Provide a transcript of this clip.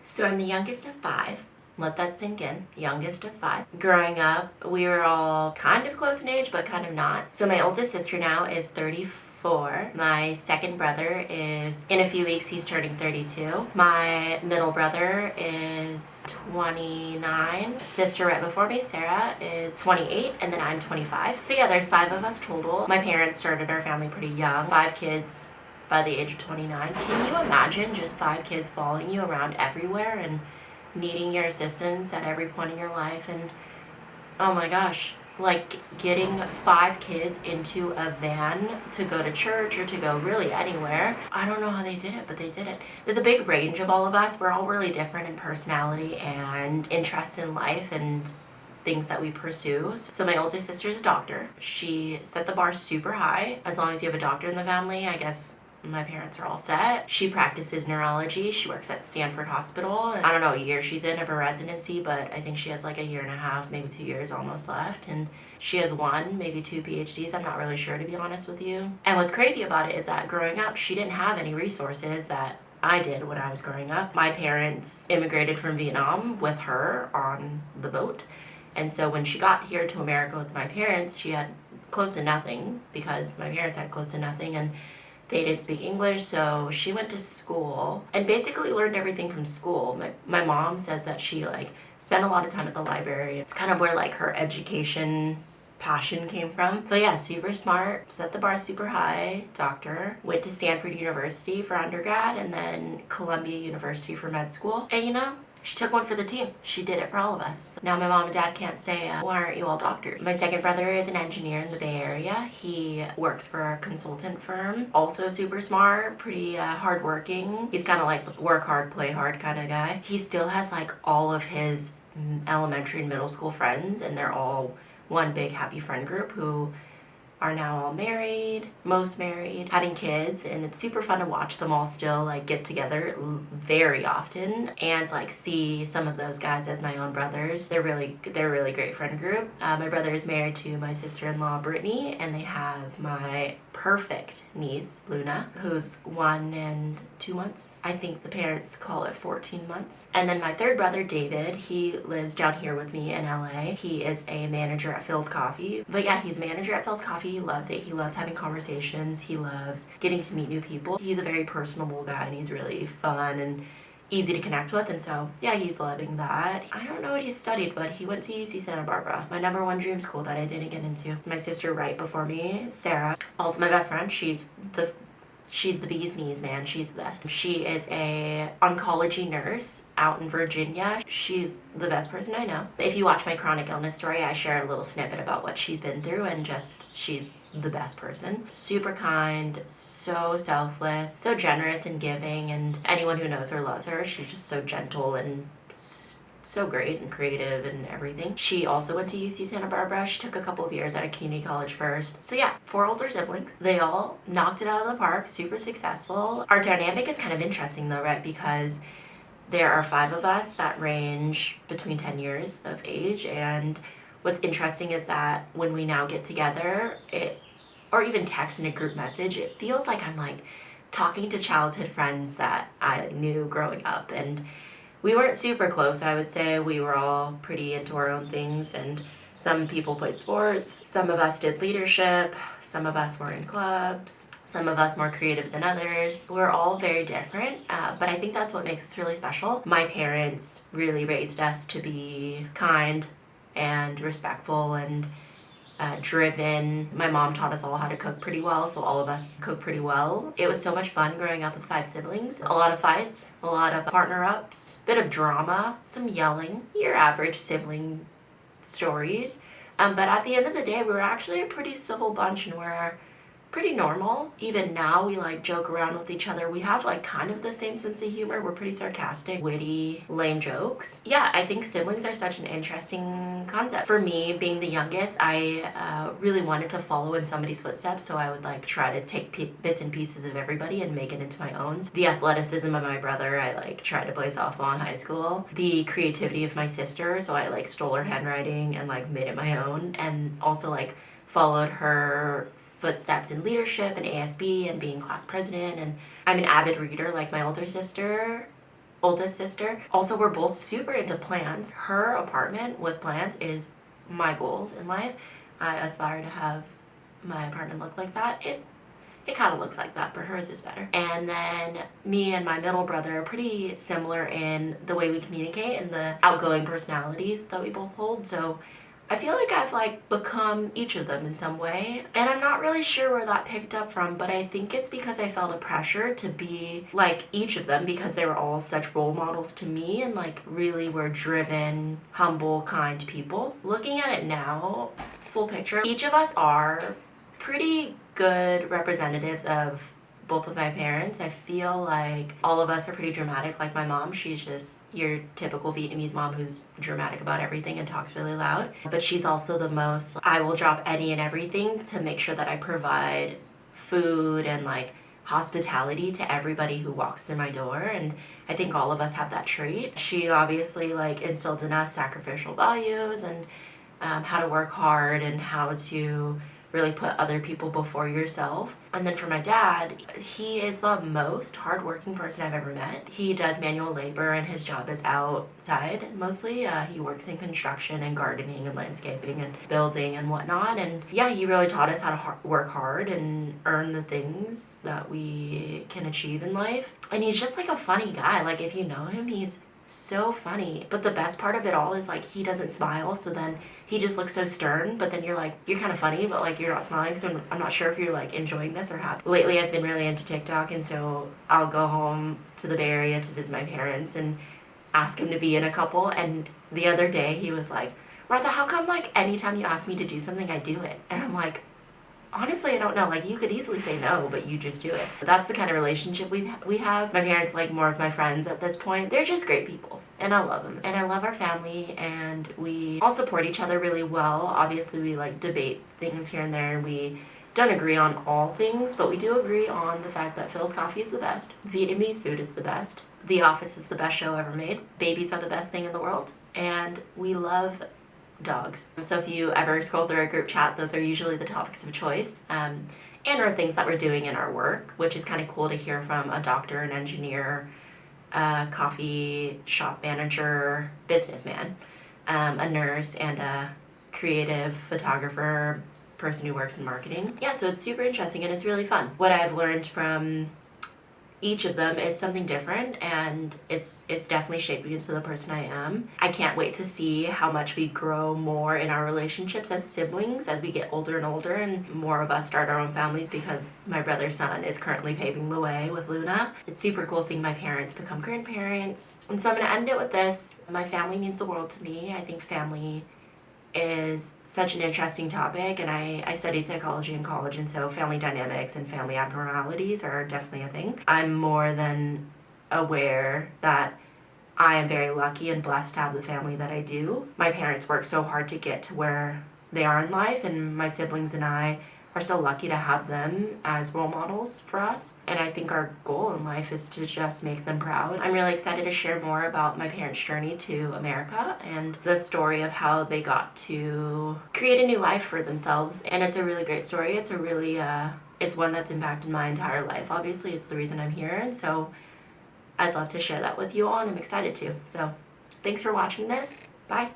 So I'm the youngest of five. Let that sink in. Youngest of five. Growing up, we were all kind of close in age, but kind of not. So my oldest sister now is 34. My second brother is, in a few weeks, he's turning 32. My middle brother is 29. Sister right before me, Sarah, is 28, and then I'm 25. So yeah, there's five of us total. My parents started our family pretty young. 5 kids by the age of 29. Can you imagine just 5 kids following you around everywhere and needing your assistance at every point in your life? And oh my gosh, like getting 5 kids into a van to go to church or to go really anywhere. I don't know how they did it, but they did it. There's a big range of all of us. We're all really different in personality and interests in life and things that we pursue. So my oldest sister is a doctor. She set the bar super high. As long as you have a doctor in the family, I guess my parents are all set. She practices neurology. She works at Stanford Hospital. And I don't know what year she's in of her residency, but I think she has like a year and a half, maybe 2 years almost left. And she has 1, maybe 2 PhDs. I'm not really sure, to be honest with you. And what's crazy about it is that growing up, she didn't have any resources that I did when I was growing up. My parents immigrated from Vietnam with her on the boat. And so when she got here to America with my parents, she had close to nothing because my parents had close to nothing, and they didn't speak English. So she went to school and basically learned everything from school. My mom says that she like spent a lot of time at the library. It's kind of where like her education passion came from. But yeah, super smart, set the bar super high, doctor, went to Stanford University for undergrad and then Columbia University for med school. And you know, she took one for the team. She did it for all of us. Now my mom and dad can't say, why aren't you all doctors? My second brother is an engineer in the Bay Area. He works for a consultant firm. Also super smart, pretty hardworking. He's kind of like work hard, play hard kind of guy. He still has like all of his elementary and middle school friends, and they're all one big happy friend group who are now all married, most married, having kids, and it's super fun to watch them all still like get together very often and like see some of those guys as my own brothers. They're really great friend group. My brother is married to my sister-in-law Brittany, and they have my perfect niece Luna, who's 1 and 2 months. I think the parents call it 14 months. And then my third brother David, he lives down here with me in LA. He is a manager at Phil's Coffee. But yeah, he's a manager at Phil's Coffee. He loves it. He loves having conversations. He loves getting to meet new people. He's a very personable guy, and he's really fun and easy to connect with, and so yeah, he's loving that. I don't know what he studied, but he went to UC Santa Barbara, my #1 dream school that I didn't get into. My sister right before me, Sarah, also my best friend, she's the bee's knees, man. She's the best. She is a oncology nurse out in Virginia. She's the best person I know. If you watch my chronic illness story, I share a little snippet about what she's been through, and just she's the best person. Super kind, so selfless, so generous and giving, and anyone who knows her loves her. She's just so gentle and so great and creative and everything. She also went to UC Santa Barbara. She took a couple of years at a community college first. So yeah, 4 older siblings. They all knocked it out of the park, super successful. Our dynamic is kind of interesting though, right? Because there are 5 of us that range between 10 years of age, and what's interesting is that when we now get together, or even text in a group message, it feels like I'm like talking to childhood friends that I knew growing up. And we weren't super close, I would say. We were all pretty into our own things, and some people played sports, some of us did leadership, some of us were in clubs, some of us more creative than others. We're all very different, but I think that's what makes us really special. My parents really raised us to be kind and respectful and driven. My mom taught us all how to cook pretty well, so all of us cook pretty well. It was so much fun growing up with 5 siblings. A lot of fights, a lot of partner-ups, bit of drama, some yelling, your average sibling stories. But at the end of the day, we were actually a pretty civil bunch, and we're pretty normal. Even now, we like joke around with each other. We have like kind of the same sense of humor. We're pretty sarcastic, witty, lame jokes. Yeah, I think siblings are such an interesting concept. For me, being the youngest, I really wanted to follow in somebody's footsteps, so I would like try to take bits and pieces of everybody and make it into my own. The athleticism of my brother, I like tried to play softball in high school. The creativity of my sister, so I like stole her handwriting and like made it my own, and also like followed her footsteps in leadership and ASB and being class president. And I'm an avid reader like my older sister, oldest sister. Also, we're both super into plants. Her apartment with plants is my goals in life. I aspire to have my apartment look like that. It kind of looks like that, but hers is better. And then me and my middle brother are pretty similar in the way we communicate and the outgoing personalities that we both hold. So I feel like I've like become each of them in some way. And I'm not really sure where that picked up from, but I think it's because I felt a pressure to be like each of them because they were all such role models to me and like really were driven, humble, kind people. Looking at it now, full picture, each of us are pretty good representatives of both of my parents. I feel like all of us are pretty dramatic. Like my mom, she's just your typical Vietnamese mom who's dramatic about everything and talks really loud. But she's also the most, I will drop any and everything to make sure that I provide food and like hospitality to everybody who walks through my door. And I think all of us have that trait. She obviously like instilled in us sacrificial values and how to work hard and how to really put other people before yourself. And then for my dad, he is the most hardworking person I've ever met. He does manual labor and his job is outside mostly. He works in construction and gardening and landscaping and building and whatnot. And yeah, he really taught us how to work hard and earn the things that we can achieve in life. And he's just like a funny guy. Like if you know him, he's so funny. But the best part of it all is like he doesn't smile, so then he just looks so stern, but then you're like, you're kind of funny, but like you're not smiling, so I'm not sure if you're like enjoying this or happy. Lately I've been really into TikTok, and so I'll go home to the Bay Area to visit my parents and ask him to be in a couple. And the other day he was like, Martha, how come like anytime you ask me to do something I do it? And I'm like, honestly, I don't know. Like, you could easily say no, but you just do it. That's the kind of relationship we have. My parents, like more of my friends at this point. They're just great people, and I love them. And I love our family, and we all support each other really well. Obviously, we like debate things here and there, and we don't agree on all things, but we do agree on the fact that Phil's coffee is the best. Vietnamese food is the best. The Office is the best show ever made. Babies are the best thing in the world. And we love dogs. So if you ever scroll through our group chat, those are usually the topics of choice, and are things that we're doing in our work, which is kind of cool to hear from a doctor, an engineer, a coffee shop manager, businessman, a nurse, and a creative photographer, person who works in marketing. Yeah, so it's super interesting and it's really fun. What I've learned from each of them is something different, and it's definitely shaped me into the person I am. I can't wait to see how much we grow more in our relationships as siblings as we get older and older and more of us start our own families, because my brother's son is currently paving the way with Luna. It's super cool seeing my parents become grandparents. And so I'm going to end it with this. My family means the world to me. I think family is such an interesting topic, and I studied psychology in college, and so family dynamics and family abnormalities are definitely a thing. I'm more than aware that I am very lucky and blessed to have the family that I do. My parents worked so hard to get to where they are in life, and my siblings and I are so lucky to have them as role models for us. And I think our goal in life is to just make them proud. I'm really excited to share more about my parents' journey to America and the story of how they got to create a new life for themselves. And it's a really great story. It's a really, it's one that's impacted my entire life. Obviously, it's the reason I'm here. And so I'd love to share that with you all, and I'm excited to. So thanks for watching this. Bye.